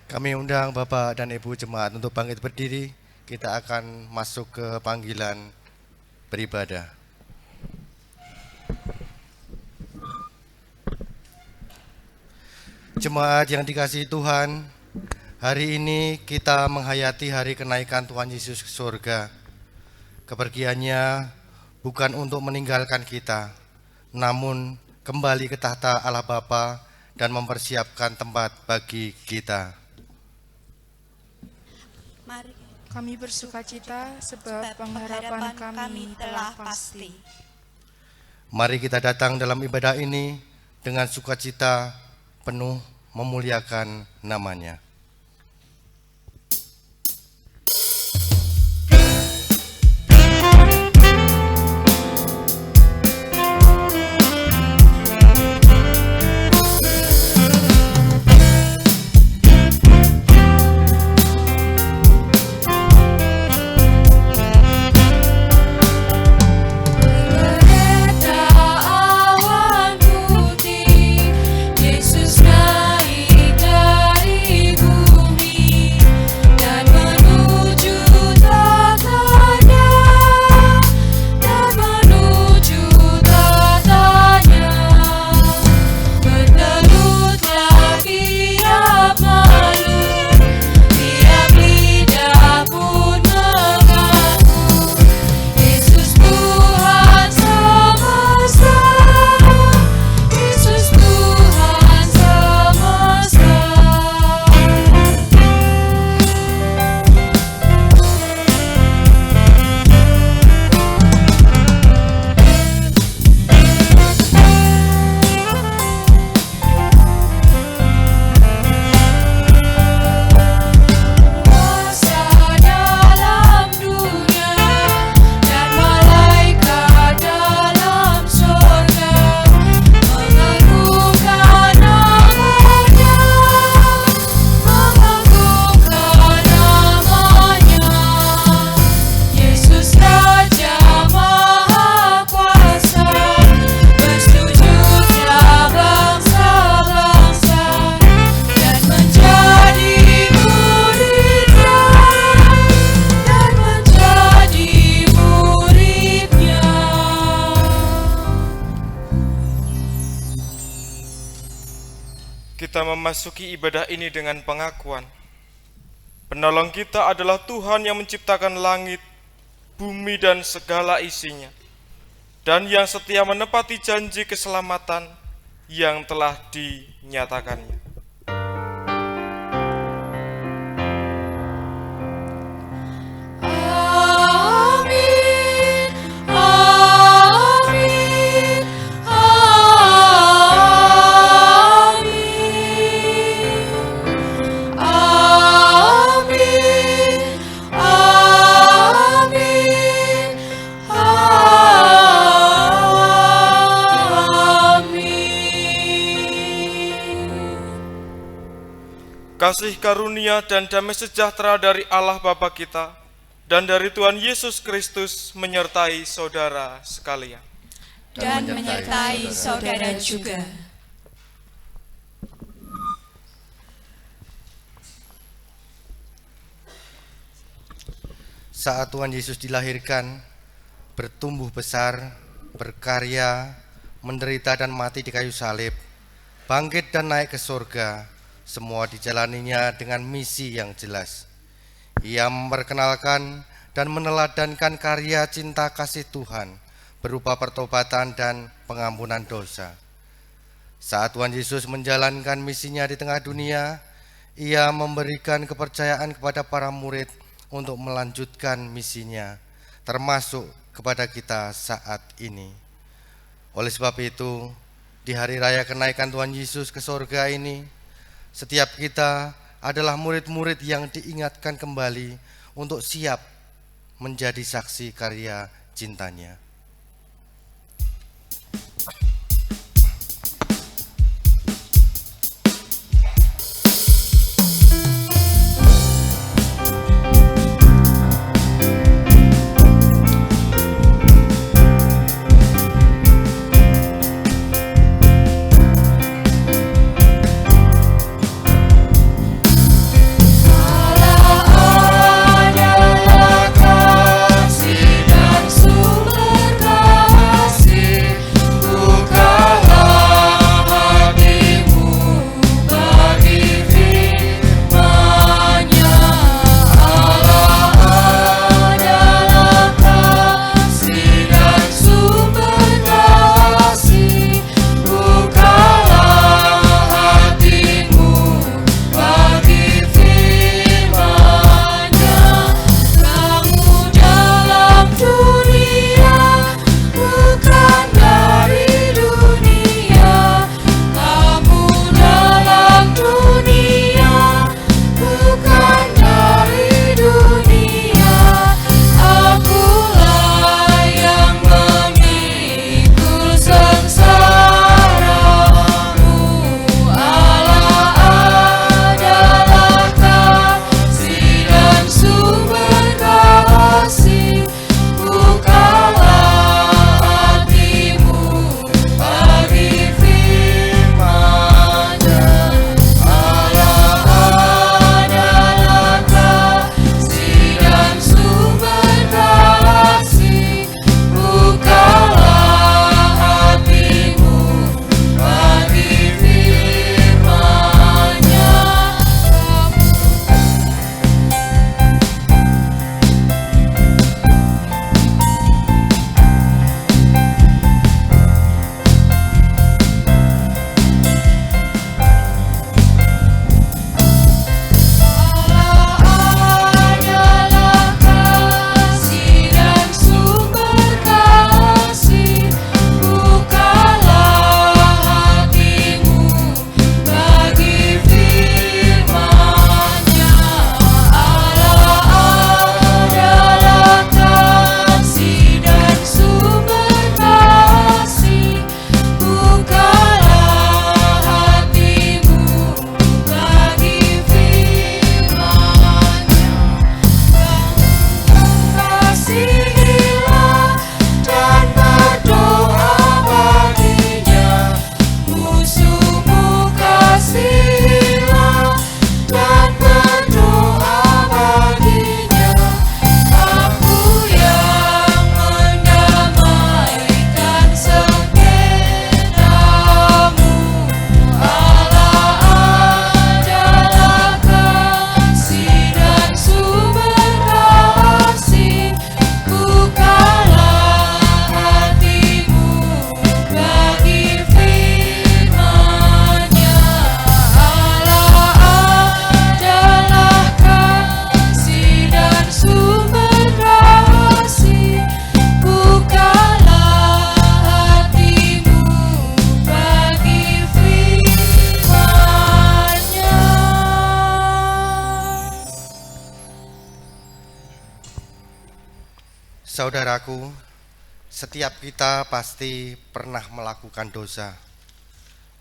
Kami undang Bapak dan Ibu Jemaat untuk bangkit berdiri. Kita akan masuk ke panggilan beribadah. Jemaat yang dikasihi Tuhan, hari ini kita menghayati hari kenaikan Tuhan Yesus ke surga. Kepergiannya bukan untuk meninggalkan kita, namun kembali ke tahta Allah Bapa dan mempersiapkan tempat bagi kita. Mari Kami bersukacita sebab pengharapan kami telah pasti. Mari kita datang dalam ibadah ini dengan sukacita penuh memuliakan namanya. Yesus naik dari bumi. Kita memasuki ibadah ini dengan pengakuan, penolong kita adalah Tuhan yang menciptakan langit, bumi dan segala isinya, dan yang setia menepati janji keselamatan yang telah dinyatakannya. Kasih karunia dan damai sejahtera dari Allah Bapa kita dan dari Tuhan Yesus Kristus menyertai saudara sekalian. Dan menyertai saudara juga. Saat Tuhan Yesus dilahirkan, bertumbuh besar, berkarya, menderita dan mati di kayu salib, bangkit dan naik ke surga, semua dijalaninya dengan misi yang jelas. Ia memperkenalkan dan meneladankan karya cinta kasih Tuhan berupa pertobatan dan pengampunan dosa. Saat Tuhan Yesus menjalankan misinya di tengah dunia, ia memberikan kepercayaan kepada para murid untuk melanjutkan misinya, termasuk kepada kita saat ini. Oleh sebab itu, di hari raya kenaikan Tuhan Yesus ke surga ini, setiap kita adalah murid-murid yang diingatkan kembali untuk siap menjadi saksi karya cintanya. Saudaraku, setiap kita pasti pernah melakukan dosa.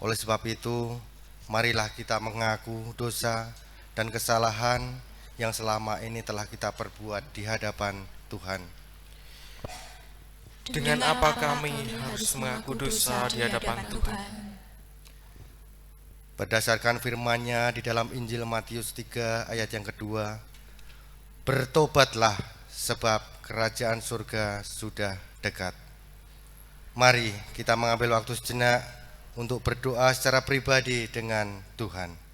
Oleh sebab itu, marilah kita mengaku dosa dan kesalahan yang selama ini telah kita perbuat di hadapan Tuhan. Dengan apa kami harus mengaku dosa di hadapan Tuhan? Berdasarkan firman-Nya di dalam Injil Matius 3 ayat yang kedua, bertobatlah sebab kerajaan surga sudah dekat. Mari kita mengambil waktu sejenak untuk berdoa secara pribadi dengan Tuhan.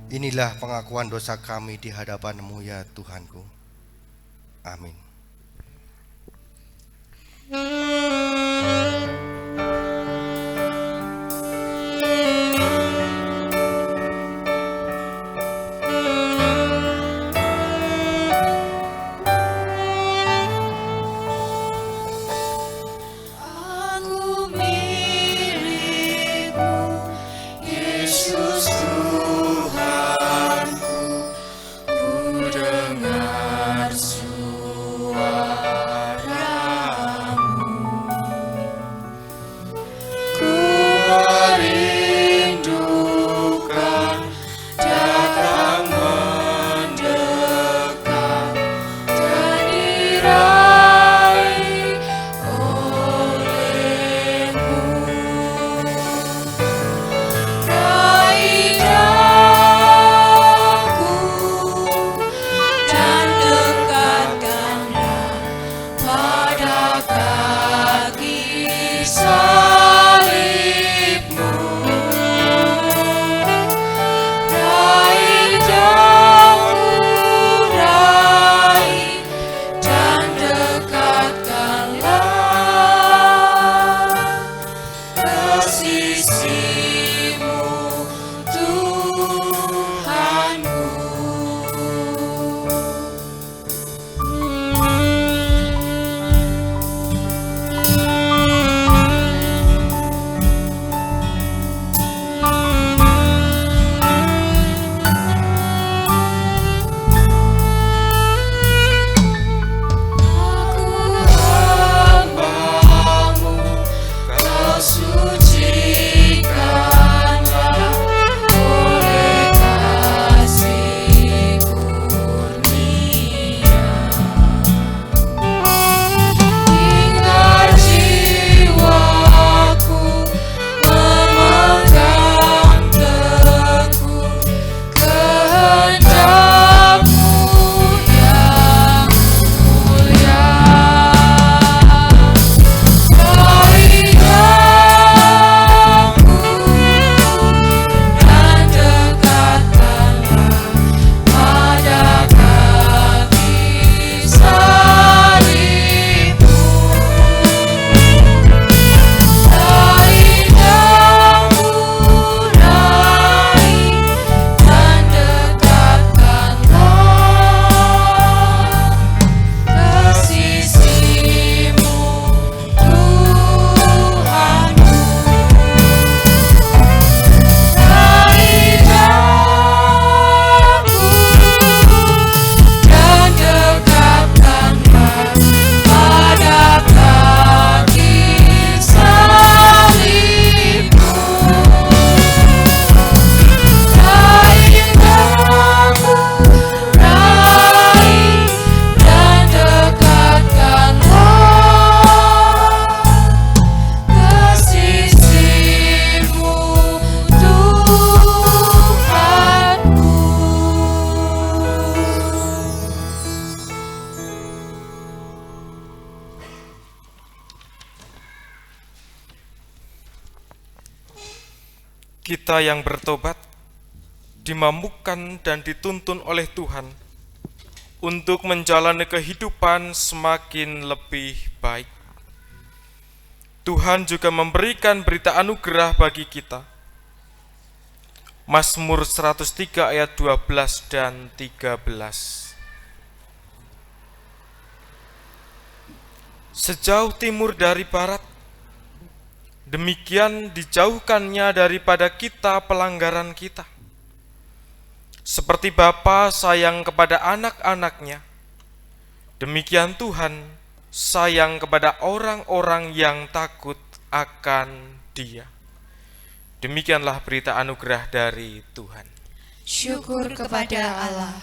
Inilah pengakuan dosa kami di hadapan-Mu ya Tuhanku. Amin. Aku milik-Mu, Yesus Tuhanku. Ku dengar suara-Mu, ku merindukan datang mendekat dan diraih oleh-Mu. Raih daku dan dekatkanlah pada kaki salib-Mu. Raih daku, raih dan dekatkanlah ke sisi-Mu, Tuhanku. Aku hamba-Mu, Kau sucikanlah oleh kasih kurnia. Hingga jiwaku memegang teguh kehendak-Mu yang mulia. Raih daku dan dekatkanlah pada kaki salib-Mu. Raih daku, raih dan dekatkanlah ke sisi-Mu, Tuhanku. Raih daku dan dekatkanlah pada kaki salib-Mu. Raih daku, raih dan dekatkanlah ke sisi-Mu, Tuhanku. Kita yang bertobat dimampukan dan dituntun oleh Tuhan untuk menjalani kehidupan semakin lebih baik. Tuhan juga memberikan berita anugerah bagi kita. Mazmur 103 ayat 12 dan 13. Sejauh timur dari barat, demikian dijauhkannya daripada kita pelanggaran kita. Seperti Bapa sayang kepada anak-anaknya, demikian Tuhan sayang kepada orang-orang yang takut akan Dia. Demikianlah berita anugerah dari Tuhan. Syukur kepada Allah.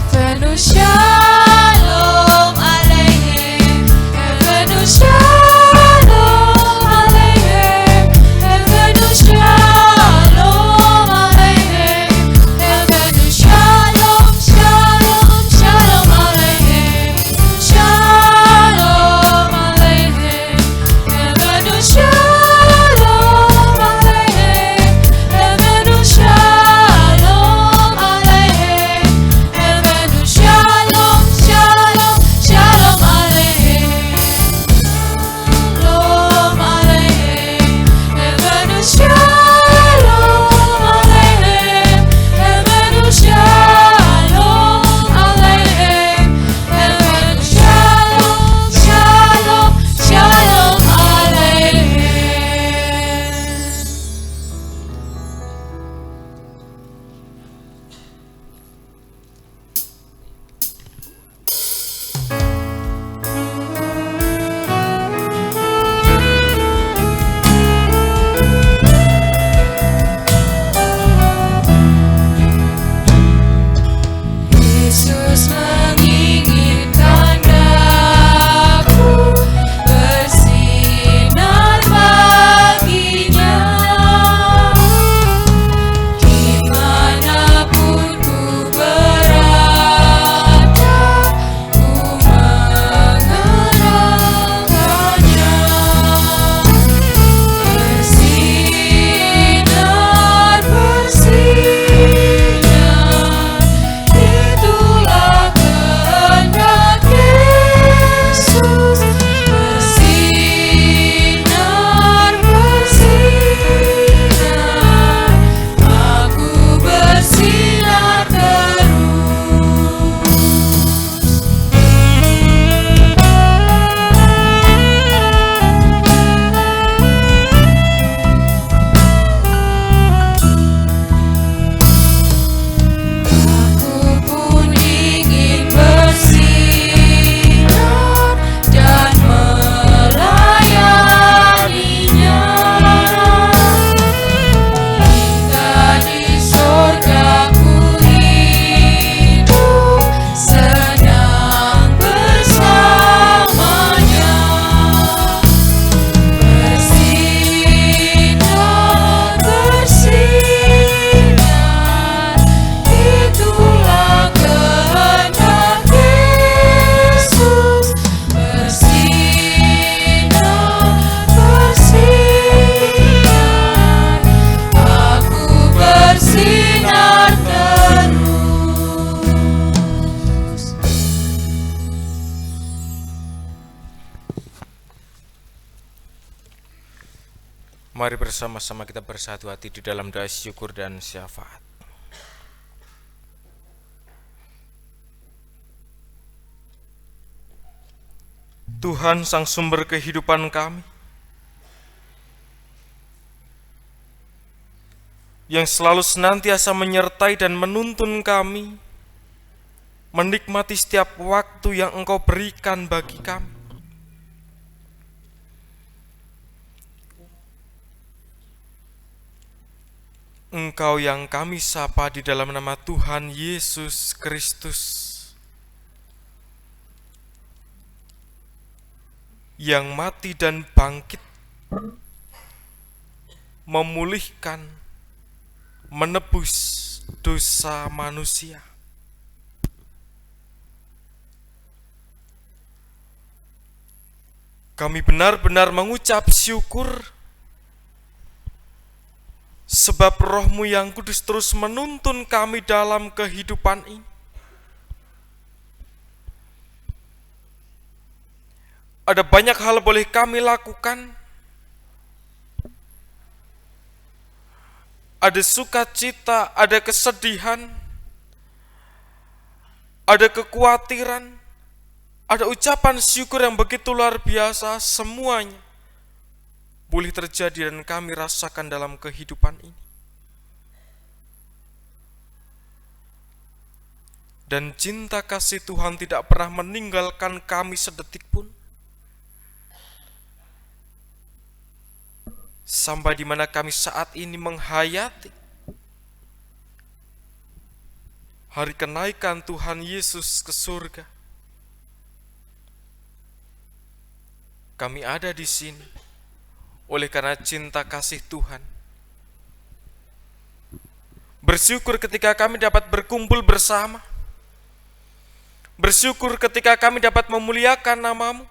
Heavenus Shalom Aleichem, Heavenus Shalom Aleichem, Heavenus Shalom Aleichem, Heavenus Shalom, Shalom, Shalom Aleichem, Shalom Aleichem. Mari bersama-sama kita bersatu hati di dalam doa syukur dan syafaat. Tuhan sang sumber kehidupan kami, yang selalu senantiasa menyertai dan menuntun kami menikmati setiap waktu yang Engkau berikan bagi kami. Engkau yang kami sapa di dalam nama Tuhan Yesus Kristus, yang mati dan bangkit, memulihkan, menebus dosa manusia. Kami benar-benar mengucap syukur sebab Roh-Mu yang kudus terus menuntun kami dalam kehidupan ini. Ada banyak hal boleh kami lakukan. Ada sukacita, ada kesedihan, ada kekhawatiran, ada ucapan syukur yang begitu luar biasa, semuanya boleh terjadi dan kami rasakan dalam kehidupan ini. Dan cinta kasih Tuhan tidak pernah meninggalkan kami sedetik pun. Sampai di mana kami saat ini menghayati hari kenaikan Tuhan Yesus ke surga. Kami ada di sini oleh karena cinta kasih Tuhan. Bersyukur ketika kami dapat berkumpul bersama. Bersyukur ketika kami dapat memuliakan nama-Mu.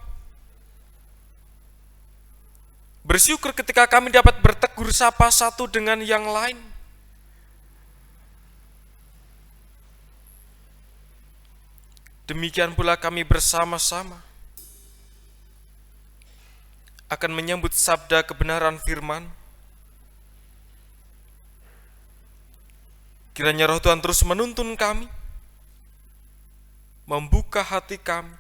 Bersyukur ketika kami dapat bertegur sapa satu dengan yang lain. Demikian pula kami bersama-sama akan menyambut sabda kebenaran firman. Kiranya Roh Tuhan terus menuntun kami, membuka hati kami,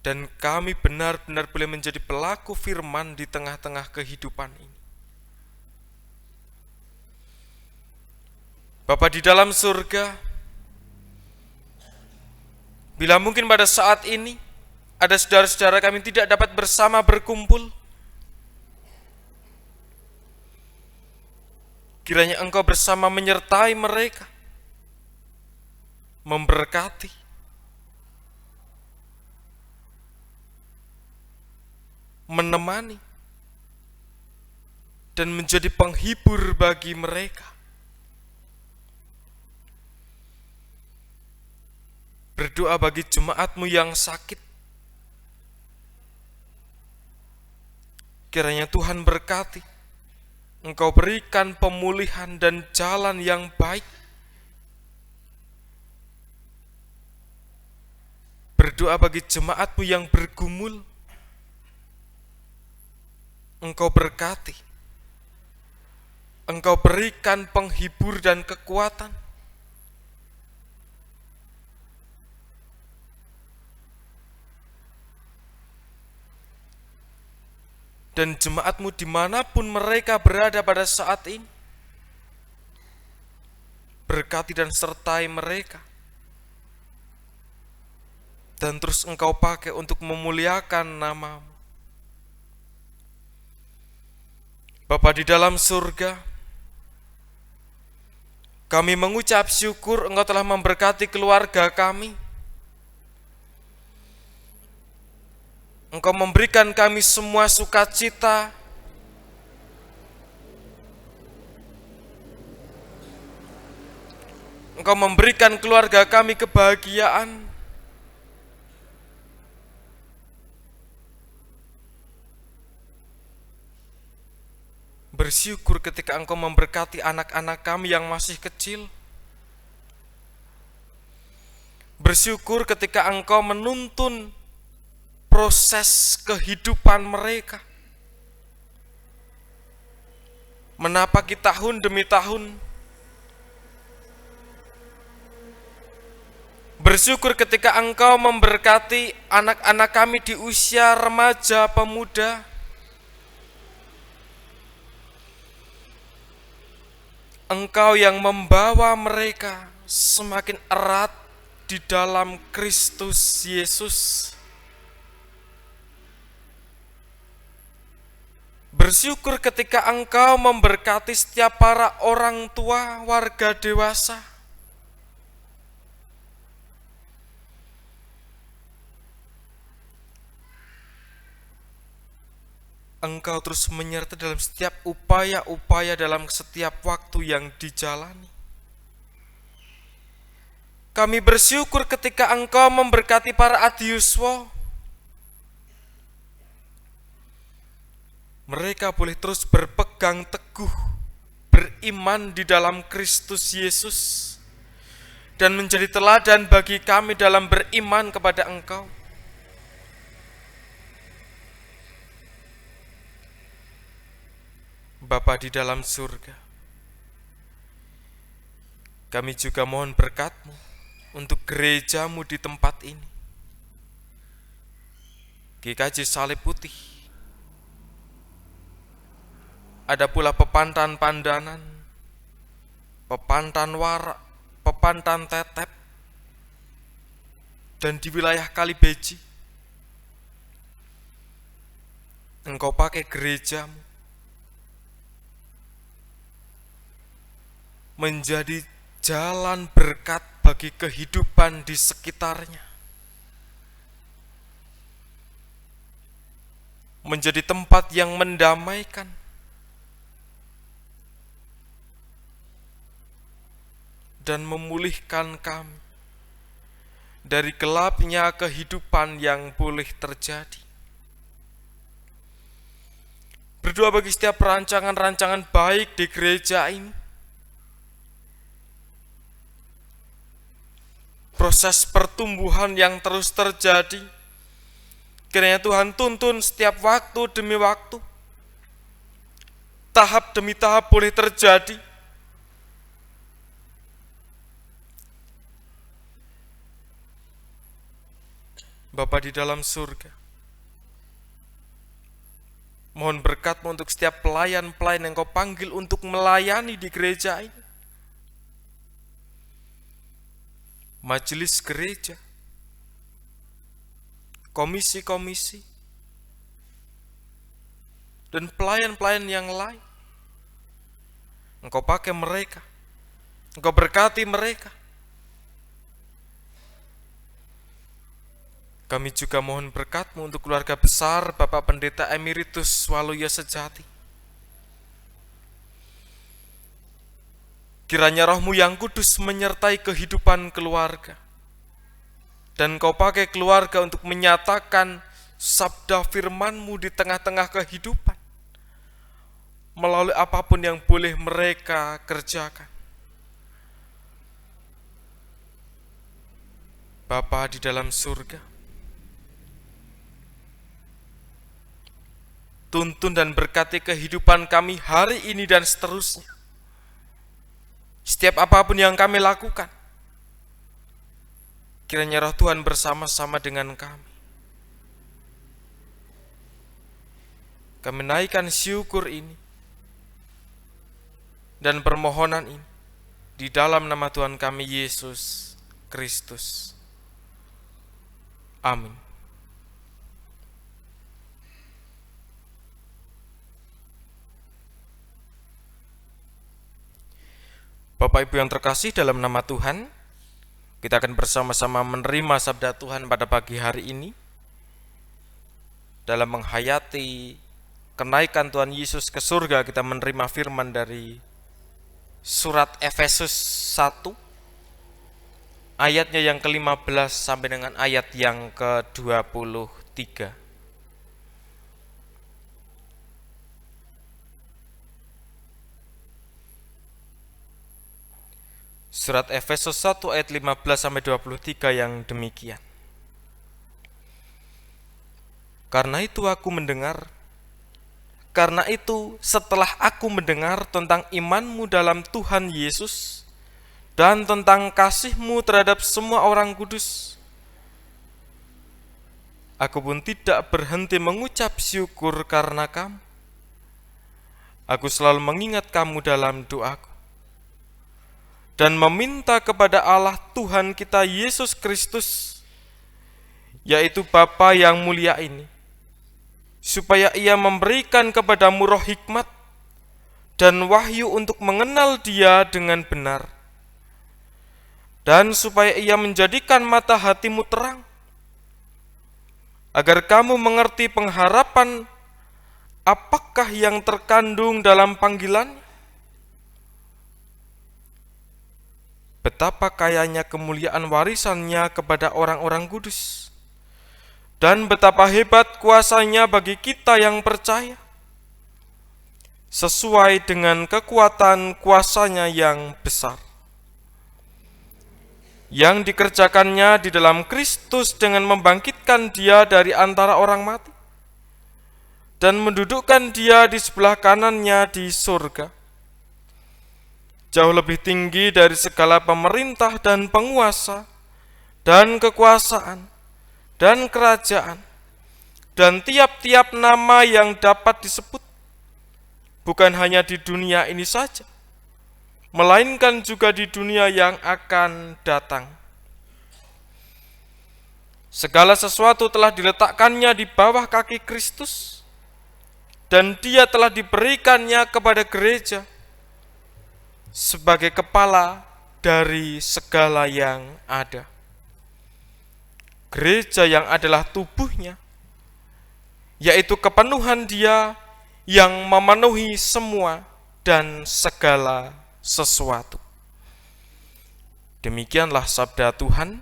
dan kami benar-benar boleh menjadi pelaku firman di tengah-tengah kehidupan ini. Bapa di dalam surga, bila mungkin pada saat ini ada saudara-saudara kami tidak dapat bersama berkumpul, kiranya Engkau bersama menyertai mereka, memberkati, menemani, dan menjadi penghibur bagi mereka. Berdoa bagi jemaat-Mu yang sakit. Kiranya Tuhan berkati, Engkau berikan pemulihan dan jalan yang baik. Berdoa bagi jemaat-Mu yang bergumul, Engkau berkati, Engkau berikan penghibur dan kekuatan. Dan jemaat-Mu dimanapun mereka berada pada saat ini, berkati dan sertai mereka. Dan terus Engkau pakai untuk memuliakan nama-Mu. Bapa di dalam surga, kami mengucap syukur Engkau telah memberkati keluarga kami. Engkau memberikan kami semua sukacita, Engkau memberikan keluarga kami kebahagiaan. Bersyukur ketika Engkau memberkati anak-anak kami yang masih kecil. Bersyukur ketika Engkau menuntun proses kehidupan mereka. menapaki tahun demi tahun. Bersyukur ketika Engkau memberkati anak-anak kami di usia remaja pemuda. Engkau yang membawa mereka semakin erat di dalam Kristus Yesus. Bersyukur ketika Engkau memberkati setiap para orang tua, warga dewasa. Engkau terus menyertai dalam setiap upaya-upaya dalam setiap waktu yang dijalani. Kami bersyukur ketika Engkau memberkati para adiuswa. Mereka boleh terus berpegang teguh, beriman di dalam Kristus Yesus, dan menjadi teladan bagi kami dalam beriman kepada Engkau. Bapa di dalam surga, kami juga mohon berkat-Mu untuk gereja-Mu di tempat ini. GKJ Salib Putih, ada pula Pepantan Pandanan, Pepantan Warak, Pepantan Tetep, dan di wilayah Kalibeji. Engkau pakai gereja-Mu menjadi jalan berkat bagi kehidupan di sekitarnya, menjadi tempat yang mendamaikan, dan memulihkan kami dari gelapnya kehidupan yang boleh terjadi. Berdoa bagi setiap rancangan-rancangan baik di gereja ini, proses pertumbuhan yang terus terjadi, kiranya Tuhan tuntun setiap waktu demi waktu, tahap demi tahap boleh terjadi. Bapa di dalam surga, mohon berkat-Mu untuk setiap pelayan-pelayan yang Kau panggil untuk melayani di gereja ini. Majelis gereja, komisi-komisi, dan pelayan-pelayan yang lain. Engkau pakai mereka, Engkau berkati mereka. Kami juga mohon berkat-Mu untuk keluarga besar Bapak Pendeta Emeritus Waluyo Sejati. Kiranya Roh-Mu yang kudus menyertai kehidupan keluarga, dan Kau pakai keluarga untuk menyatakan sabda firman-Mu di tengah-tengah kehidupan, melalui apapun yang boleh mereka kerjakan. Bapa di dalam surga, tuntun dan berkati kehidupan kami hari ini dan seterusnya. Setiap apapun yang kami lakukan, kiranya Roh Tuhan bersama-sama dengan kami. Kami naikkan syukur ini dan permohonan ini di dalam nama Tuhan kami Yesus Kristus. Amin. Bapak Ibu yang terkasih dalam nama Tuhan, kita akan bersama-sama menerima sabda Tuhan pada pagi hari ini dalam menghayati kenaikan Tuhan Yesus ke surga. Kita menerima firman dari surat Efesus 1 ayatnya yang ke-15 sampai dengan ayat yang ke-23. Surat Efesus 1 ayat 15 sampai 23 yang demikian. Karena itu aku mendengar Karena itu, setelah aku mendengar tentang imanmu dalam Tuhan Yesus dan tentang kasihmu terhadap semua orang kudus, aku pun tidak berhenti mengucap syukur karena kamu. Aku selalu mengingat kamu dalam doaku dan meminta kepada Allah Tuhan kita Yesus Kristus, yaitu Bapa yang mulia ini, supaya Ia memberikan kepadamu roh hikmat dan wahyu untuk mengenal Dia dengan benar, dan supaya Ia menjadikan mata hatimu terang, agar kamu mengerti pengharapan apakah yang terkandung dalam panggilan, betapa kayanya kemuliaan warisannya kepada orang-orang kudus, dan betapa hebat kuasanya bagi kita yang percaya, sesuai dengan kekuatan kuasanya yang besar, yang dikerjakannya di dalam Kristus dengan membangkitkan Dia dari antara orang mati, dan mendudukkan Dia di sebelah kanannya di surga, jauh lebih tinggi dari segala pemerintah dan penguasa, dan kekuasaan, dan kerajaan, dan tiap-tiap nama yang dapat disebut, bukan hanya di dunia ini saja, melainkan juga di dunia yang akan datang. Segala sesuatu telah diletakkannya di bawah kaki Kristus, dan Dia telah diberikannya kepada gereja sebagai kepala dari segala yang ada. Gereja yang adalah tubuhnya, yaitu kepenuhan Dia yang memenuhi semua dan segala sesuatu. Demikianlah sabda Tuhan.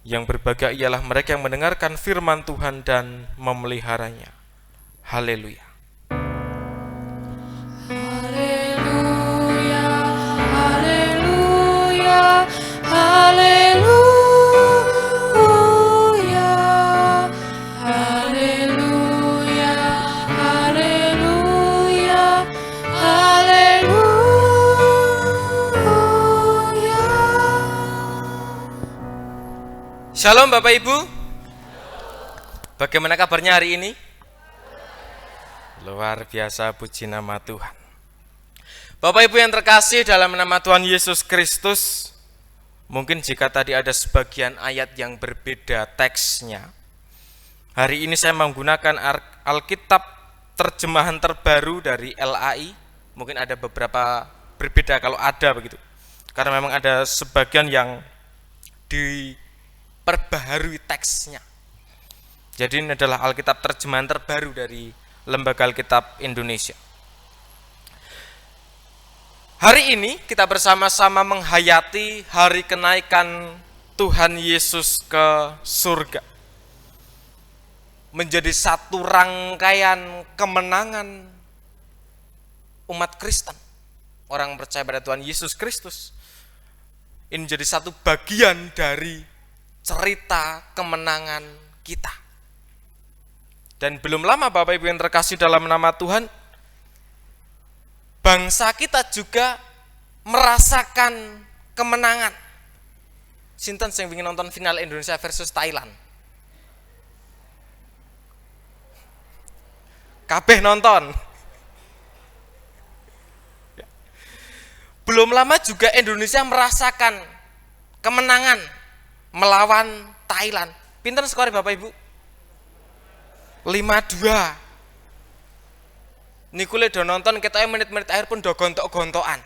Yang berbahagia ialah mereka yang mendengarkan firman Tuhan dan memeliharanya. Haleluya. Haleluya, haleluya, haleluya, haleluya, haleluya, haleluya. Shalom Bapak Ibu. Bagaimana kabarnya hari ini? Luar biasa, puji nama Tuhan. Bapak Ibu yang terkasih dalam nama Tuhan Yesus Kristus, mungkin jika tadi ada sebagian ayat yang berbeda teksnya, hari ini saya menggunakan Alkitab terjemahan terbaru dari LAI. Mungkin ada beberapa berbeda kalau ada begitu, karena memang ada sebagian yang diperbaharui teksnya. Jadi ini adalah Alkitab terjemahan terbaru dari Lembaga Alkitab Indonesia. Hari ini kita bersama-sama menghayati hari kenaikan Tuhan Yesus ke surga. Menjadi satu rangkaian kemenangan umat Kristen, orang percaya pada Tuhan Yesus Kristus. Ini menjadi satu bagian dari cerita kemenangan kita. Dan belum lama Bapak Ibu yang terkasih dalam nama Tuhan, bangsa kita juga merasakan kemenangan. Sinten sing ingin nonton final Indonesia versus Thailand? Kabeh nonton. Belum lama juga Indonesia merasakan kemenangan melawan Thailand. Pinten skor Bapak Ibu? 5-2. Niku le do nonton ketoke menit-menit akhir pun do gontok-gontokan.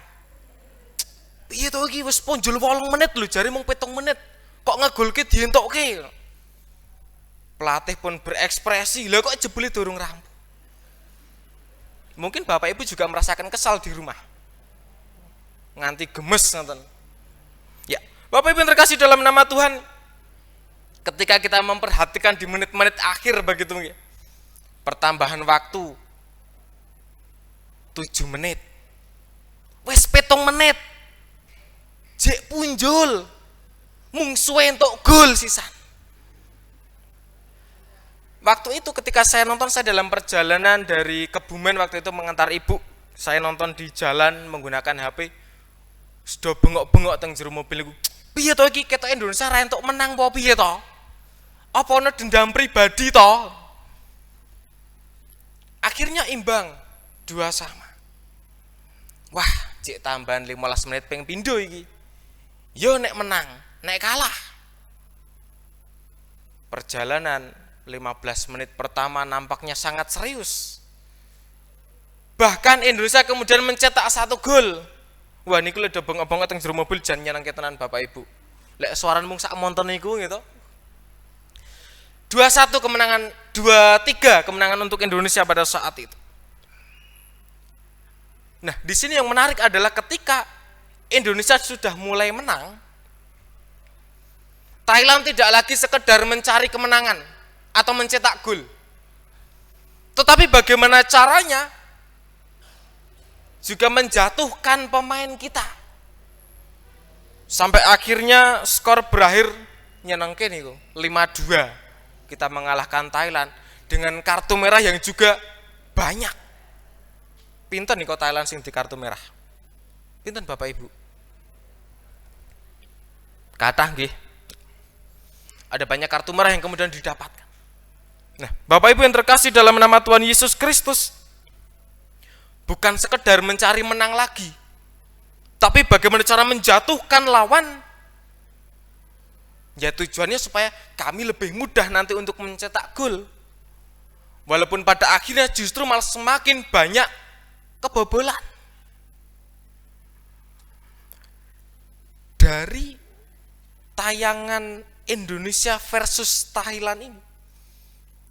Piye to iki wis ponjol 8 menit lho, jare mung 7 menit. Kok ngegolke dientokke. Pelatih pun berekspresi, lha kok jebule durung rampung. Mungkin Bapak Ibu juga merasakan kesal di rumah. Nganti gemes ngoten. Ya, Bapak Ibu yang terkasih dalam nama Tuhan, ketika kita memperhatikan di menit-menit akhir begitu ya, pertambahan waktu 7 menit, wes 7 menit, jek punjul, mung suwe entuk gol sisan. waktu itu ketika saya nonton, saya dalam perjalanan dari Kebumen waktu itu mengantar ibu. Saya nonton di jalan menggunakan HP. Sudah bengok-bengok teng jero mobil iku. Piye to iki ketok Indonesia ra entuk menang apa piye to? Apa ana dendam pribadi to? Akhirnya imbang 2-2. Wah, cek tambahan 15 menit ping pindho iki. Yo nek menang, nek kalah. Perjalanan 15 menit pertama nampaknya sangat serius. Bahkan Indonesia kemudian mencetak 1 gol. Wah niku lho do bengok-bengok teng jero mobil jan nyenengke tenan Bapak Ibu. Lek suaran mung sak monton niku gitu. 2-1 kemenangan, 2-3 kemenangan untuk Indonesia pada saat itu. Nah, di sini yang menarik adalah ketika Indonesia sudah mulai menang, Thailand tidak lagi sekedar mencari kemenangan atau mencetak gol. Tetapi bagaimana caranya juga menjatuhkan pemain kita. Sampai akhirnya skor berakhir nyenengke niku 5-2. Kita mengalahkan Thailand dengan kartu merah yang juga banyak. Pinten nih kok Thailand sing di kartu merah? Pinten Bapak Ibu? Kathah nggih. Ada banyak kartu merah yang kemudian didapatkan. Nah, Bapak Ibu yang terkasih dalam nama Tuhan Yesus Kristus, bukan sekedar mencari menang lagi, tapi bagaimana cara menjatuhkan lawan. Ya tujuannya supaya kami lebih mudah nanti untuk mencetak gol. Walaupun pada akhirnya justru malah semakin banyak kebobolan. Dari tayangan Indonesia versus Thailand ini,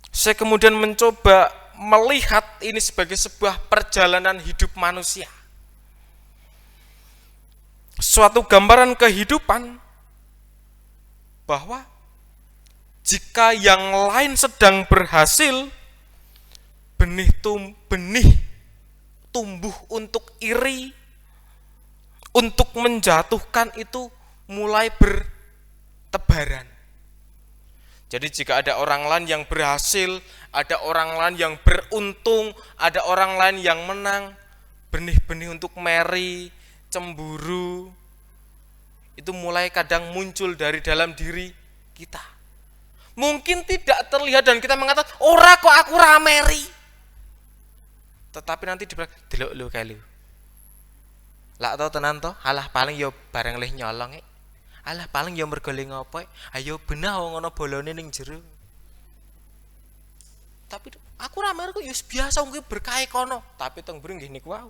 saya kemudian mencoba melihat ini sebagai sebuah perjalanan hidup manusia. Suatu gambaran kehidupan bahwa jika yang lain sedang berhasil, benih tumbuh untuk iri, untuk menjatuhkan itu mulai bertebaran. Jadi jika ada orang lain yang berhasil, ada orang lain yang beruntung, ada orang lain yang menang, benih-benih untuk meri, cemburu, itu mulai kadang muncul dari dalam diri kita. Mungkin tidak terlihat dan kita mengatakan, ora kok aku rameri. Tetapi nanti dibilang, delok lu kae lu. Lak tau tenan to, alah paling yo bareng leh nyolong alah paling yo mergo le ngopo ayo benah ngono bolone ning jero. Tapi aku rameri kok yo biasa wong berkah kono, tapi teng mriki nggih niku wae.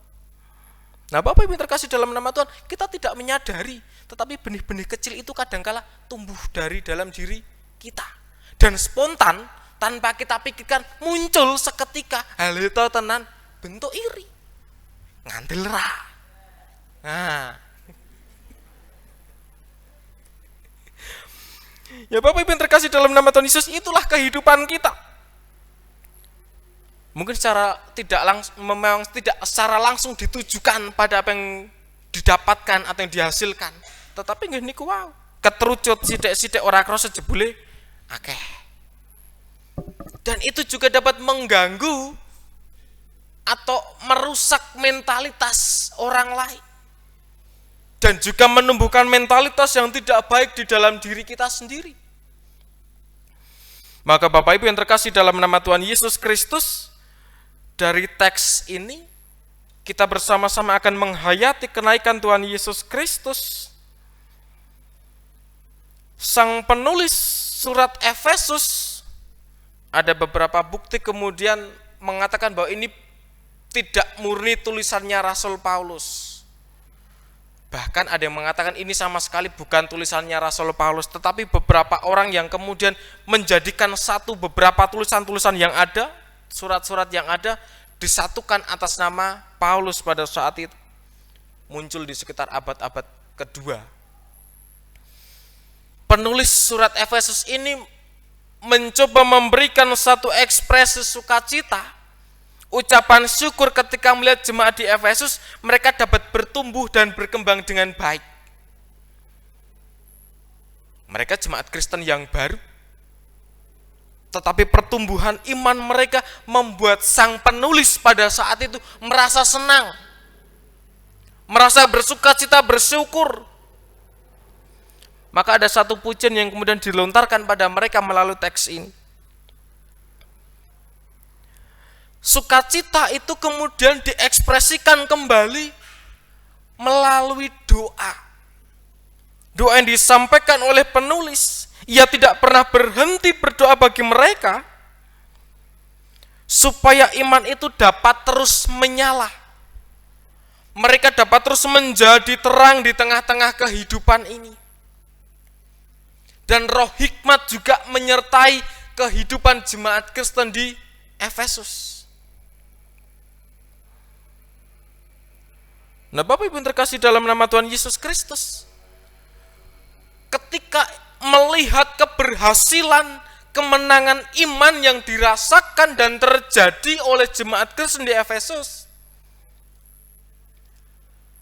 Nah, Bapak Ibu terkasih dalam nama Tuhan, kita tidak menyadari, tetapi benih-benih kecil itu kadangkala tumbuh dari dalam diri kita. Dan spontan, tanpa kita pikirkan, muncul seketika, hal itu tenan, bentuk iri. Ngantil ra. Nah. Ya Bapak Ibu terkasih dalam nama Tuhan Yesus, itulah kehidupan kita. Mungkin memang tidak secara langsung ditujukan pada apa yang didapatkan atau yang dihasilkan. Tetapi nggih niku wow, keterucut sithik-sithik ora krasa jebule akeh. Dan itu juga dapat mengganggu atau merusak mentalitas orang lain. Dan juga menumbuhkan mentalitas yang tidak baik di dalam diri kita sendiri. Maka Bapak Ibu yang terkasih dalam nama Tuhan Yesus Kristus, dari teks ini kita bersama-sama akan menghayati kenaikan Tuhan Yesus Kristus. Sang penulis surat Efesus ada beberapa bukti kemudian mengatakan bahwa ini tidak murni tulisannya Rasul Paulus. Bahkan ada yang mengatakan ini sama sekali bukan tulisannya Rasul Paulus, tetapi beberapa orang yang kemudian menjadikan beberapa tulisan-tulisan yang ada, surat-surat yang ada, disatukan atas nama Paulus pada saat itu. Muncul di sekitar abad-abad kedua. Penulis surat Efesus ini mencoba memberikan satu ekspresi sukacita, ucapan syukur ketika melihat jemaat di Efesus, mereka dapat bertumbuh dan berkembang dengan baik. Mereka jemaat Kristen yang baru, Tetapi pertumbuhan iman mereka membuat sang penulis pada saat itu merasa senang, merasa bersuka cita, bersyukur. Maka ada satu pujian yang kemudian dilontarkan pada mereka melalui teks ini. Sukacita itu kemudian diekspresikan kembali melalui doa. Doa yang disampaikan oleh penulis, ia tidak pernah berhenti berdoa bagi mereka supaya iman itu dapat terus menyala. Mereka dapat terus menjadi terang di tengah-tengah kehidupan ini. Dan roh hikmat juga menyertai kehidupan jemaat Kristen di Efesus. Nah, Bapak Ibu yang terkasih dalam nama Tuhan Yesus Kristus, ketika melihat keberhasilan, kemenangan iman yang dirasakan dan terjadi oleh jemaat Kristen di Efesus,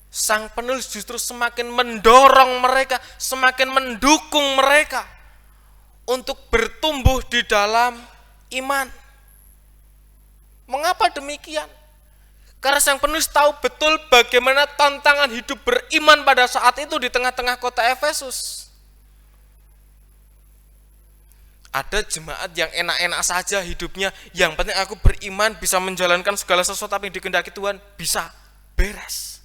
sang penulis justru semakin mendorong mereka, semakin mendukung mereka untuk bertumbuh di dalam iman. Mengapa demikian? Karena sang penulis tahu betul bagaimana tantangan hidup beriman pada saat itu di tengah-tengah kota Efesus. Ada jemaat yang enak-enak saja hidupnya, yang penting aku beriman, bisa menjalankan segala sesuatu yang dikehendaki Tuhan, bisa beres.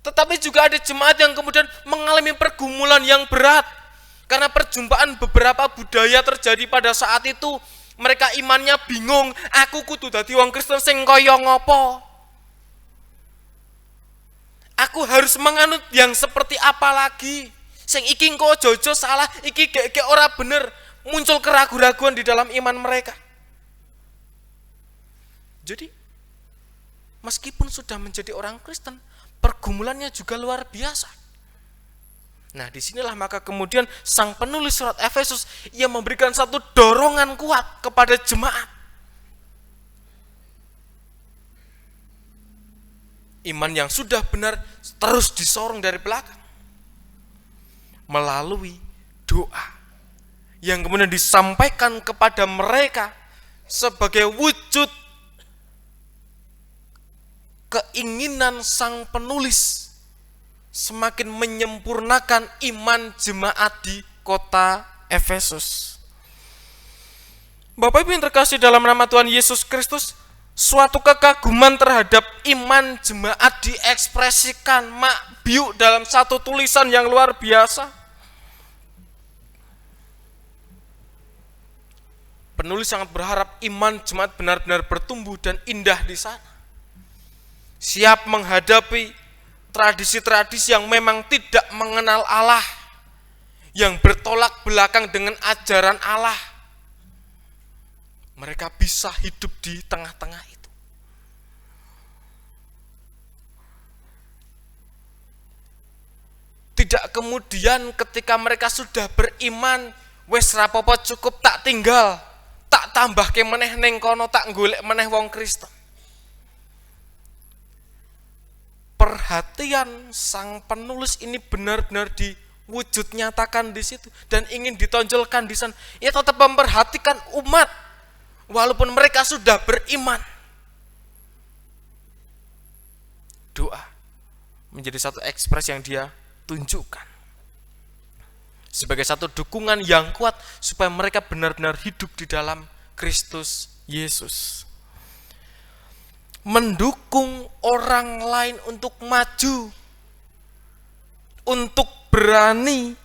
Tetapi juga ada jemaat yang kemudian mengalami pergumulan yang berat, karena perjumpaan beberapa budaya terjadi pada saat itu. Mereka imannya bingung, aku kudu dadi wong Kristen sing kaya ngopo? Aku harus menganut yang seperti apa lagi? Sing iki engko jojo salah, iki gek ora bener. Muncul keraguan-raguan di dalam iman mereka. Jadi, meskipun sudah menjadi orang Kristen, pergumulannya juga luar biasa. Nah, disinilah maka kemudian sang penulis surat Efesus, ia memberikan satu dorongan kuat kepada jemaat. Iman yang sudah benar terus disorong dari belakang melalui doa yang kemudian disampaikan kepada mereka sebagai wujud keinginan sang penulis semakin menyempurnakan iman jemaat di kota Efesus. Bapak Ibu yang terkasih dalam nama Tuhan Yesus Kristus, suatu kekaguman terhadap iman jemaat diekspresikan makbiuk dalam satu tulisan yang luar biasa. Penulis sangat berharap iman jemaat benar-benar bertumbuh dan indah di sana. Siap menghadapi tradisi-tradisi yang memang tidak mengenal Allah, yang bertolak belakang dengan ajaran Allah. Mereka bisa hidup di tengah-tengah itu. Tidak kemudian ketika mereka sudah beriman, wes rapopo cukup tak tinggal, tak tambah ke meneh ning kono, tak golek meneh wong Kristen. Perhatian sang penulis ini benar-benar diwujud nyatakan di situ dan ingin ditonjolkan di sana. Ia tetap memperhatikan umat walaupun mereka sudah beriman. Doa menjadi satu ekspresi yang dia tunjukkan sebagai satu dukungan yang kuat supaya mereka benar-benar hidup di dalam Kristus Yesus. Mendukung orang lain untuk maju, untuk berani,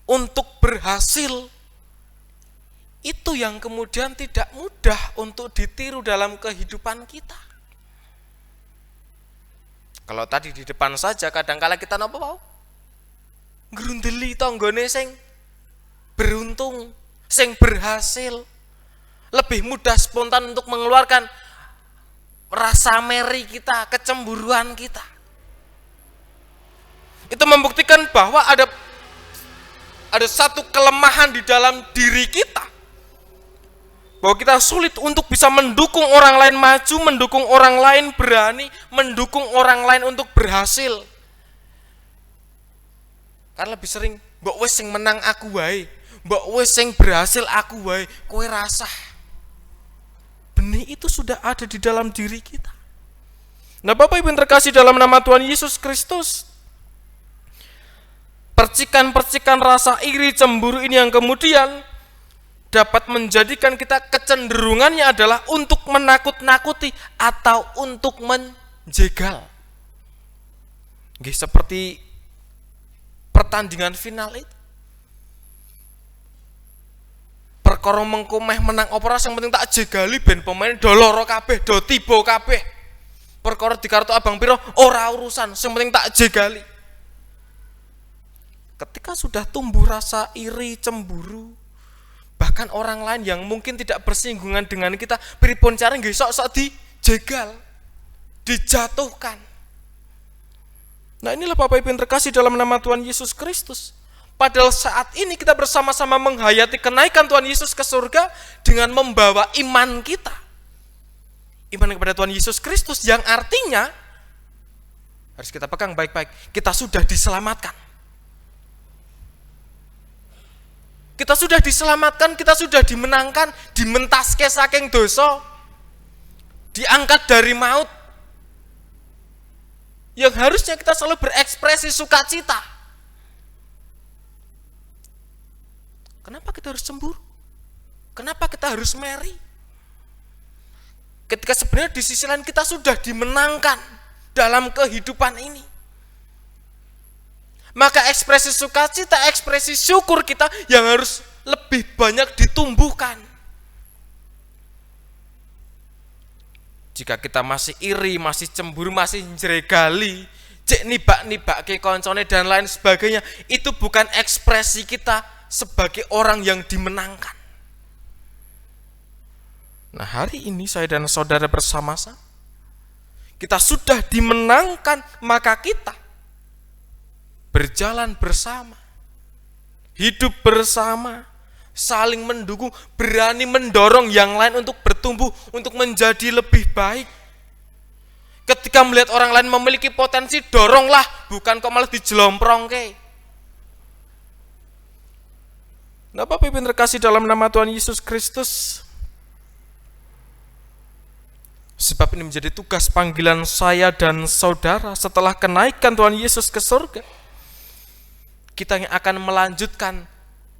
untuk berhasil, itu yang kemudian tidak mudah untuk ditiru dalam kehidupan kita. Kalau tadi di depan saja kadang-kala kita napa mau? Grundeli tanggane sing beruntung, sing berhasil, lebih mudah spontan untuk mengeluarkan rasa meri kita, kecemburuan kita. Itu membuktikan bahwa ada satu kelemahan di dalam diri kita. Bahwa kita sulit untuk bisa mendukung orang lain maju, mendukung orang lain berani, mendukung orang lain untuk berhasil. Karena lebih sering, mbok wis sing menang aku wae, mbok wis sing berhasil aku wae, kowe rasah. Benih itu sudah ada di dalam diri kita. Nah, Bapak Ibu yang terkasih dalam nama Tuhan Yesus Kristus, percikan-percikan rasa iri, cemburu ini yang kemudian dapat menjadikan kita kecenderungannya adalah untuk menakut-nakuti atau untuk menjegal. Seperti pertandingan final itu. Perkara mengko meh menang opera sing penting tak jegali ben pemain do loro kabeh, do tiba kabeh. Perkara di kartu abang piro ora urusan, sing penting tak jegali. Ketika sudah tumbuh rasa iri, cemburu, bahkan orang lain yang mungkin tidak bersinggungan dengan kita, pripun cara nggih sok-sok dijegal, dijatuhkan. Nah, inilah Bapak Ibu yang terkasih dalam nama Tuhan Yesus Kristus. Padahal saat ini kita bersama-sama menghayati kenaikan Tuhan Yesus ke surga dengan membawa iman kita. Iman kepada Tuhan Yesus Kristus yang artinya, harus kita pegang baik-baik, kita sudah diselamatkan. Kita sudah diselamatkan, kita sudah dimenangkan, dimentaske saking dosa, diangkat dari maut. Yang harusnya kita selalu berekspresi sukacita. Kenapa kita harus cemburu? Kenapa kita harus meri? Ketika sebenarnya di sisi lain kita sudah dimenangkan dalam kehidupan ini. Maka ekspresi sukacita, ekspresi syukur kita yang harus lebih banyak ditumbuhkan. Jika kita masih iri, masih cemburu, masih njregali, cek nibak-nibak ke koncone dan lain sebagainya, itu bukan ekspresi kita sebagai orang yang dimenangkan. Nah, hari ini saya dan saudara bersama-sama, kita sudah dimenangkan, maka kita berjalan bersama, hidup bersama, saling mendukung, berani mendorong yang lain untuk bertumbuh, untuk menjadi lebih baik. Ketika melihat orang lain memiliki potensi, doronglah, bukan kok malah dijelomprongke. Nah, Bapak Ibu yang terkasih dalam nama Tuhan Yesus Kristus, sebab ini menjadi tugas panggilan saya dan saudara setelah kenaikan Tuhan Yesus ke surga. Kita yang akan melanjutkan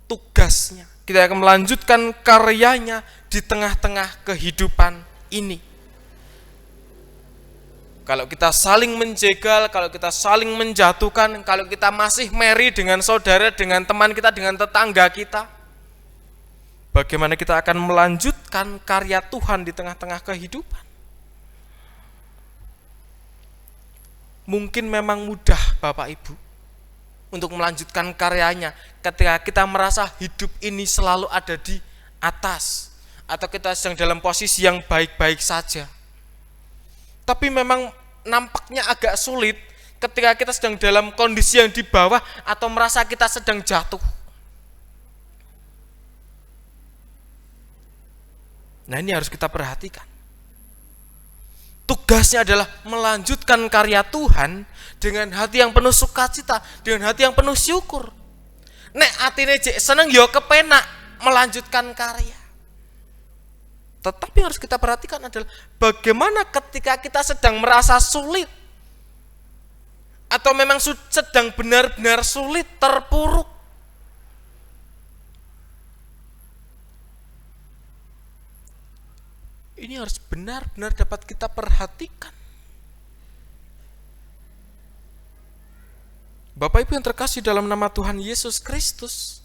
tugasnya, kita akan melanjutkan karyanya di tengah-tengah kehidupan ini. Kalau kita saling menjegal, kalau kita saling menjatuhkan, kalau kita masih meri dengan saudara, dengan teman kita, dengan tetangga kita, bagaimana kita akan melanjutkan karya Tuhan di tengah-tengah kehidupan? Mungkin memang mudah Bapak Ibu untuk melanjutkan karyanya ketika kita merasa hidup ini selalu ada di atas, atau kita sedang dalam posisi yang baik-baik saja. Tapi memang nampaknya agak sulit ketika kita sedang dalam kondisi yang di bawah atau merasa kita sedang jatuh. Nah, ini harus kita perhatikan. Tugasnya adalah melanjutkan karya Tuhan dengan hati yang penuh sukacita, dengan hati yang penuh syukur. Nek atine jek seneng ya kepenak melanjutkan karya. Tetapi harus kita perhatikan adalah bagaimana ketika kita sedang merasa sulit, atau memang sedang benar-benar sulit, terpuruk. Ini harus benar-benar dapat kita perhatikan. Bapak Ibu yang terkasih dalam nama Tuhan Yesus Kristus,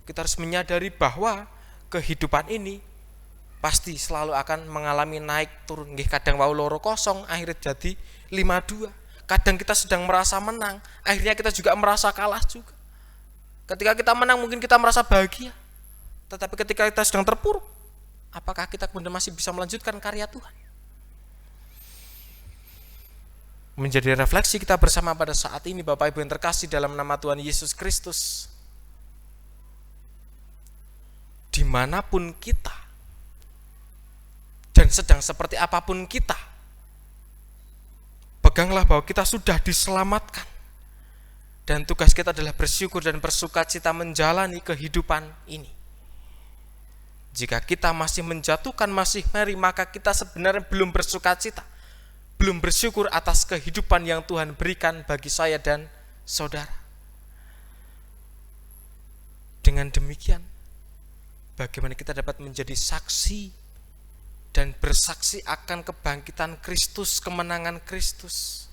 kita harus menyadari bahwa kehidupan ini pasti selalu akan mengalami naik turun. Kadang wau loro kosong, akhirnya jadi 5-2. Kadang kita sedang merasa menang, akhirnya kita juga merasa kalah juga. Ketika kita menang mungkin kita merasa bahagia, tetapi ketika kita sedang terpuruk, apakah kita kemudian masih bisa melanjutkan karya Tuhan? Menjadi refleksi kita bersama pada saat ini Bapak Ibu yang terkasih dalam nama Tuhan Yesus Kristus. Dimanapun kita dan sedang seperti apapun kita, peganglah bahwa kita sudah diselamatkan Dan tugas kita adalah bersyukur dan bersukacita menjalani kehidupan ini. Jika kita masih menjatuhkan, masih meri, maka kita sebenarnya belum bersukacita, belum bersyukur atas kehidupan yang Tuhan berikan bagi saya dan saudara. Dengan demikian, bagaimana kita dapat menjadi saksi dan bersaksi akan kebangkitan Kristus, kemenangan Kristus.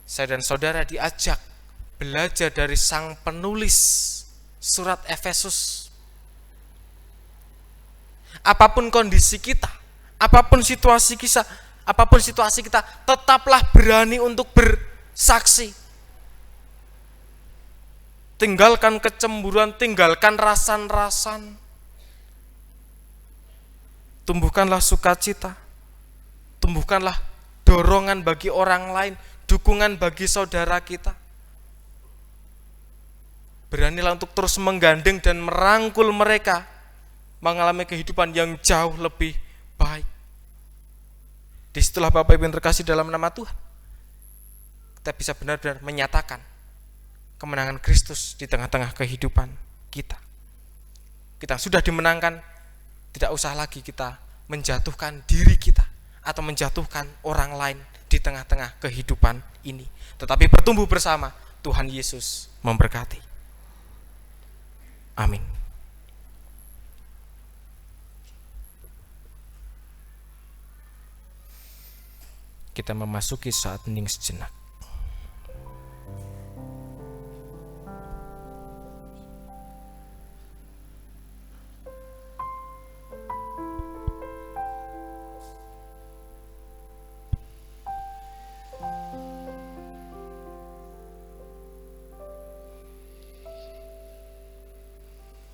Saya dan saudara diajak belajar dari sang penulis surat Efesus. Apapun kondisi kita, apapun situasi kita, tetaplah berani untuk bersaksi. Tinggalkan kecemburuan, tinggalkan rasan-rasan. Tumbuhkanlah sukacita, tumbuhkanlah dorongan bagi orang lain, dukungan bagi saudara kita. Beranilah untuk terus menggandeng dan merangkul mereka mengalami kehidupan yang jauh lebih baik. Disitulah Bapak Ibu yang terkasih dalam nama Tuhan, kita bisa benar-benar menyatakan kemenangan Kristus di tengah-tengah kehidupan kita. Kita sudah dimenangkan, tidak usah lagi kita menjatuhkan diri kita atau menjatuhkan orang lain di tengah-tengah kehidupan ini, tetapi bertumbuh bersama. Tuhan Yesus memberkati. Amin. Kita memasuki saat hening sejenak.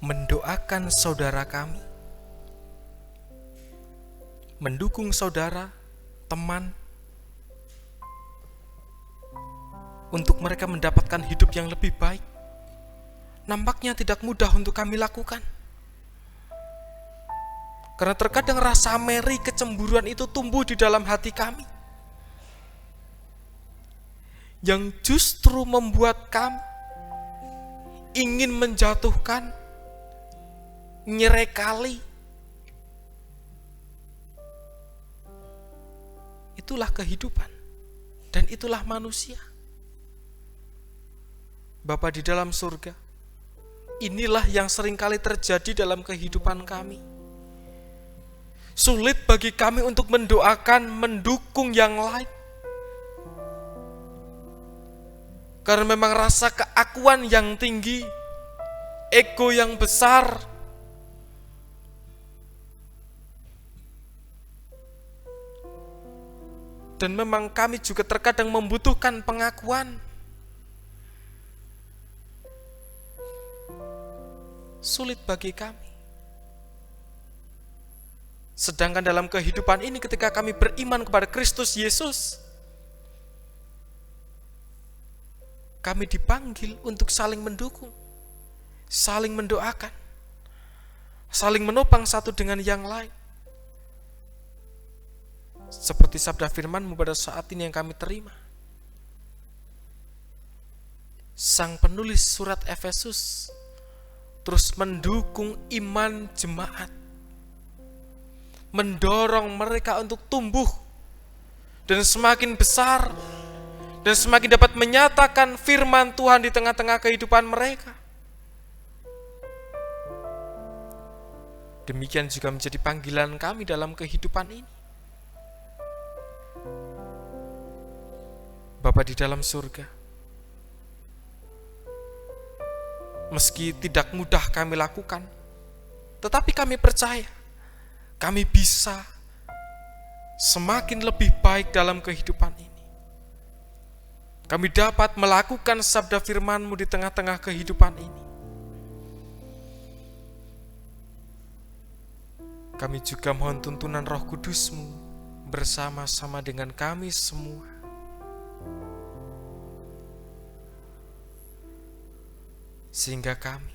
Mendoakan saudara kami, mendukung saudara, teman, untuk mereka mendapatkan hidup yang lebih baik, nampaknya tidak mudah untuk kami lakukan. Karena terkadang rasa meri, kecemburuan itu tumbuh di dalam hati kami, yang justru membuat kami ingin menjatuhkan, nyerekali. Itulah kehidupan dan itulah manusia. Bapa di dalam surga, inilah yang seringkali terjadi dalam kehidupan kami. Sulit bagi kami untuk mendoakan, mendukung yang lain, karena memang rasa keakuan yang tinggi, ego yang besar, dan memang kami juga terkadang membutuhkan pengakuan. Sulit bagi kami. Sedangkan dalam kehidupan ini, ketika kami beriman kepada Kristus Yesus, kami dipanggil untuk saling mendukung, saling mendoakan, saling menopang satu dengan yang lain. Seperti sabda firman-Mu pada saat ini yang kami terima. Sang penulis surat Efesus terus mendukung iman jemaat, mendorong mereka untuk tumbuh dan semakin besar, dan semakin dapat menyatakan firman Tuhan di tengah-tengah kehidupan mereka. Demikian juga menjadi panggilan kami dalam kehidupan ini. Bapa di dalam surga, meski tidak mudah kami lakukan, tetapi kami percaya kami bisa semakin lebih baik dalam kehidupan ini. Kami dapat melakukan sabda firman-Mu di tengah-tengah kehidupan ini. Kami juga mohon tuntunan Roh Kudus-Mu bersama-sama dengan kami semua. Sehingga kami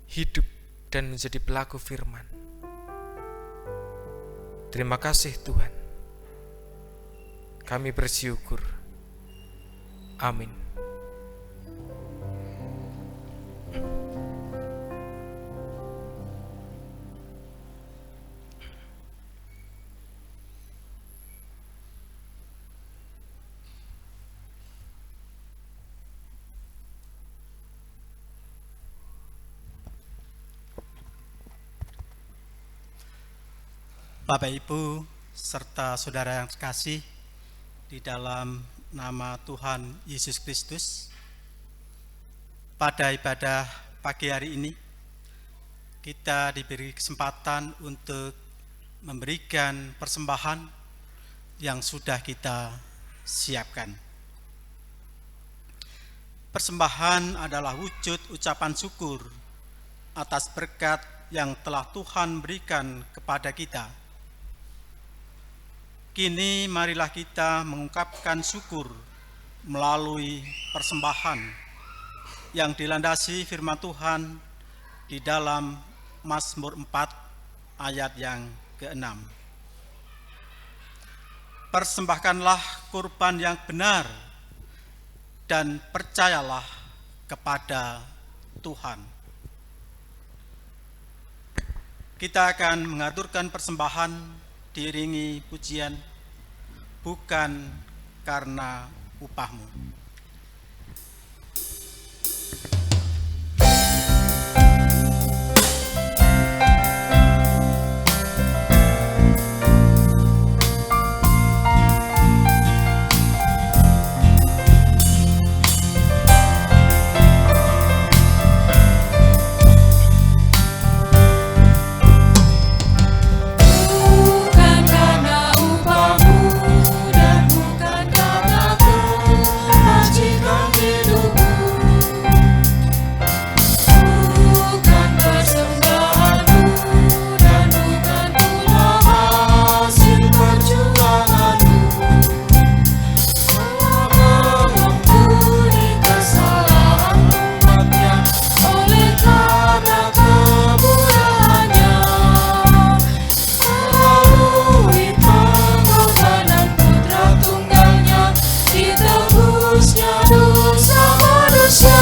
hidup dan menjadi pelaku firman. Terima kasih Tuhan. Kami bersyukur Amin. Bapak Ibu serta saudara yang terkasih, di dalam nama Tuhan Yesus Kristus, pada ibadah pagi hari ini kita diberi kesempatan untuk memberikan persembahan yang sudah kita siapkan. Persembahan adalah wujud ucapan syukur atas berkat yang telah Tuhan berikan kepada kita. Kini marilah kita mengungkapkan syukur melalui persembahan yang dilandasi firman Tuhan di dalam Mazmur 4 ayat yang ke-6. Persembahkanlah kurban yang benar dan percayalah kepada Tuhan. Kita akan mengaturkan persembahan diiringi pujian, bukan karena upahmu. Bukan karena upahmu dan bukan karena kebajikan hidupmu. Bukan persembahanmu dan bukan pula hasil perjuanganmu. Allah mengampuni kesalahan umatnya oleh karena kemurahannya. Melalui pengorbanan putra tunggalnya, ditebusnya dosa manusia.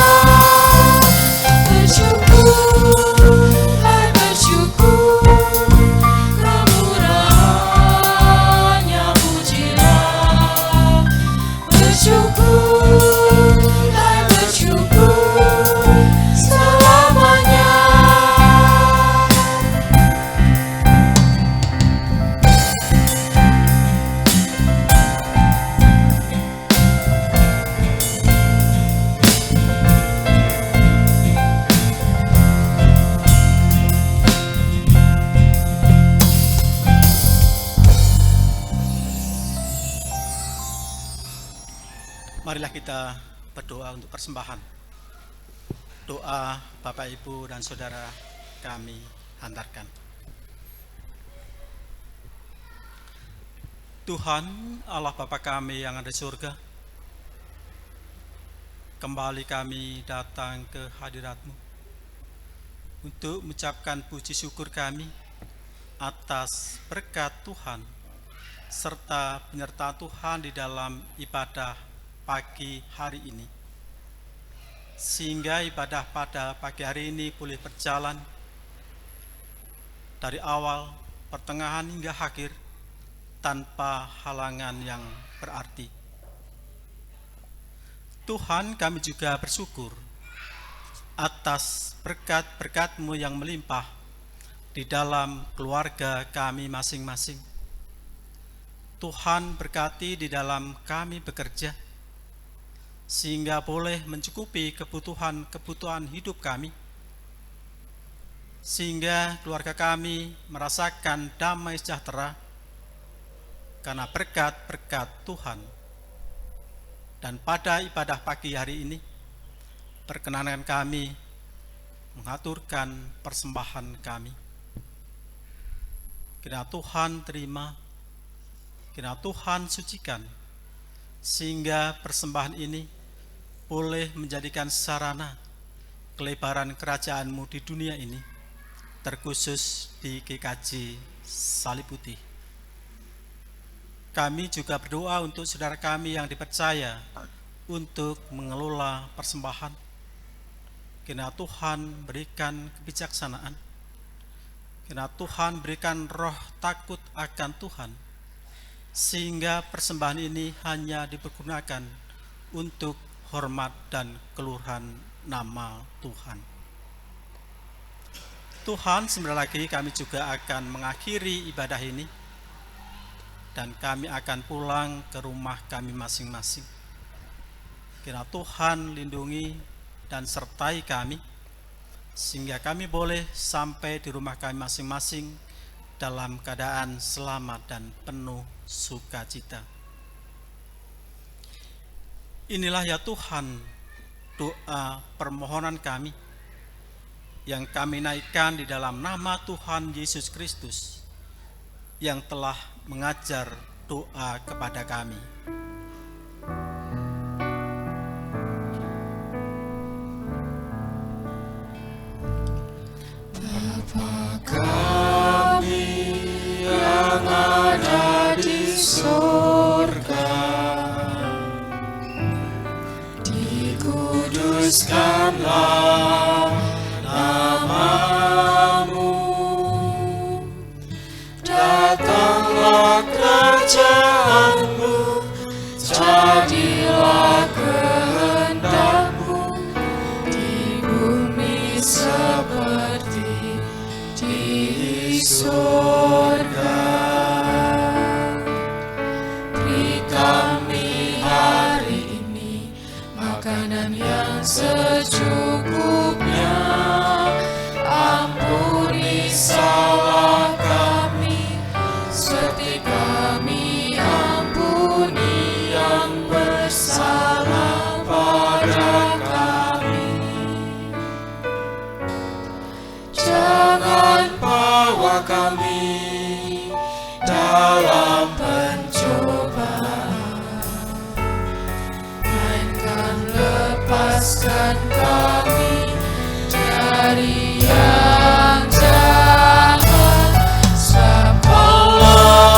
Bersyukur, hai bersyukur, kemurahannya pujilah. Bersyukur, hai bersyukur, selamanya. Marilah kita berdoa untuk persembahan. Doa Bapak Ibu dan Saudara kami hantarkan. Tuhan Allah Bapa kami yang ada di surga, kembali kami datang ke hadirat-Mu untuk mengucapkan puji syukur kami atas berkat Tuhan serta penyertaan Tuhan di dalam ibadah pagi hari ini, sehingga ibadah pada pagi hari ini boleh berjalan dari awal, pertengahan hingga akhir tanpa halangan yang berarti. Tuhan, kami juga bersyukur atas berkat-berkat-Mu yang melimpah di dalam keluarga kami masing-masing. Tuhan berkati di dalam kami bekerja, sehingga boleh mencukupi kebutuhan hidup kami, sehingga keluarga kami merasakan damai sejahtera karena berkat-berkat Tuhan. Dan pada ibadah pagi hari ini, perkenankan kami mengaturkan persembahan kami. Kiranya Tuhan terima, kiranya Tuhan sucikan, sehingga persembahan ini boleh menjadikan sarana kelebaran kerajaan-Mu di dunia ini, terkhusus di GKJ Salib Putih. Kami juga berdoa untuk saudara kami yang dipercaya untuk mengelola persembahan. Kiranya Tuhan berikan kebijaksanaan. Kiranya Tuhan berikan roh takut akan Tuhan, sehingga persembahan ini hanya dipergunakan untuk hormat dan keluhuran nama Tuhan. Tuhan, sebentar lagi kami juga akan mengakhiri ibadah ini, dan kami akan pulang ke rumah kami masing-masing. Kiranya Tuhan lindungi dan sertai kami, sehingga kami boleh sampai di rumah kami masing-masing dalam keadaan selamat dan penuh sukacita. Inilah ya Tuhan doa permohonan kami yang kami naikkan di dalam nama Tuhan Yesus Kristus yang telah mengajar doa kepada kami. Bapa kami yang ada di surga, dikuduskanlah namamu, datanglah kerajaanmu, jadilah kehendakmu di bumi seperti di surga. Beri kami hari ini makanan yang secukupnya, ampuni salah kami seperti kami ampuni yang bersalah pada kami. Jangan bawa kami dalam pencobaan, melainkan lepaskan kami dari yang jahat. Sebab Allah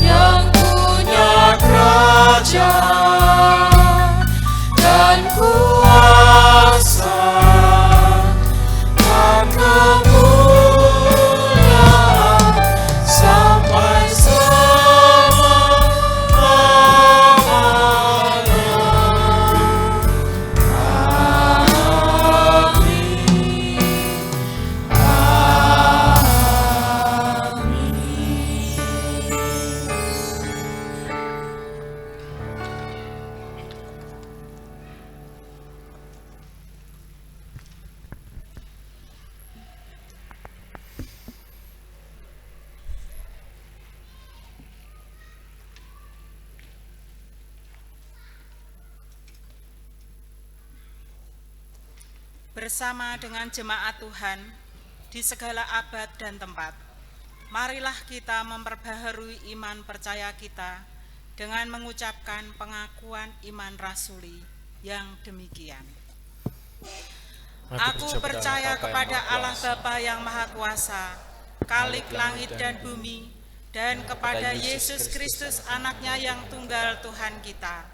yang punya kerajaan dan kuasa dan kemuliaan sampai selama-lamanya. Amin. Amin. Bersama dengan jemaat Tuhan di segala abad dan tempat, marilah kita memperbaharui iman percaya kita dengan mengucapkan pengakuan iman rasuli yang demikian. Aku percaya kepada Allah Bapa yang Maha Kuasa, Khalik langit dan bumi, dan kepada Yesus Kristus anaknya yang tunggal Tuhan kita,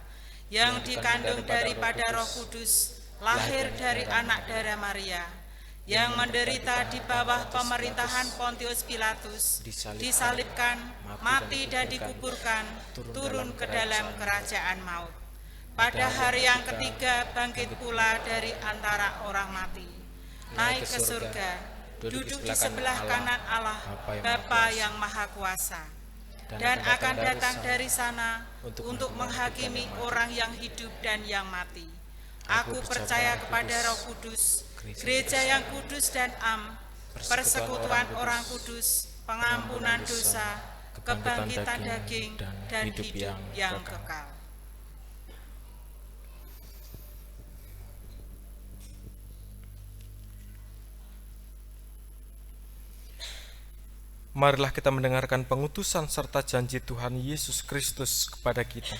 yang dikandung daripada Roh Kudus, lahir dari anak darah Maria, yang menderita di bawah pemerintahan Pontius Pilatus, disalibkan, mati dan dikuburkan, turun ke dalam kerajaan maut. Pada hari yang ketiga bangkit pula dari antara orang mati, naik ke surga, duduk di sebelah kanan Allah Bapa yang Maha Kuasa, dan akan datang dari sana untuk menghakimi orang yang hidup dan yang mati. Aku percaya kepada Roh Kudus, gereja yang kudus dan am, persekutuan orang kudus, pengampunan dosa, kebangkitan daging, dan hidup yang kekal. Marilah kita mendengarkan pengutusan serta janji Tuhan Yesus Kristus kepada kita.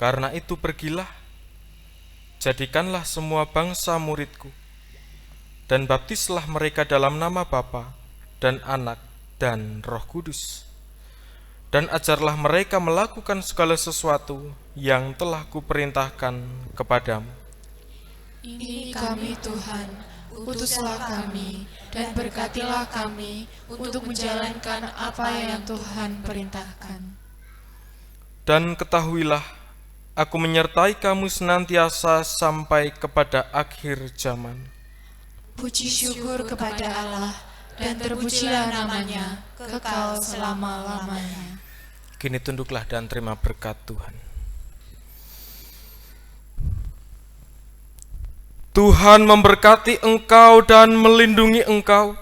Karena itu pergilah, jadikanlah semua bangsa muridku, dan baptislah mereka dalam nama Bapa dan Anak dan Roh Kudus, dan ajarlah mereka melakukan segala sesuatu yang telah kuperintahkan kepadamu. Ini kami Tuhan, utuslah kami dan berkatilah kami untuk menjalankan apa yang Tuhan perintahkan. Dan ketahuilah, aku menyertai kamu senantiasa sampai kepada akhir zaman. Puji syukur kepada Allah, dan terpujilah namanya, kekal selama-lamanya. Kini tunduklah dan terima berkat Tuhan. Tuhan memberkati engkau dan melindungi engkau.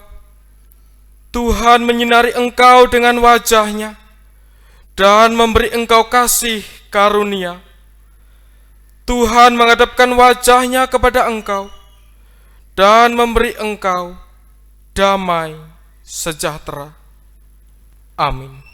Tuhan menyinari engkau dengan wajah-Nya dan memberi engkau kasih karunia. Tuhan menghadapkan wajah-Nya kepada engkau dan memberi engkau damai sejahtera. Amin.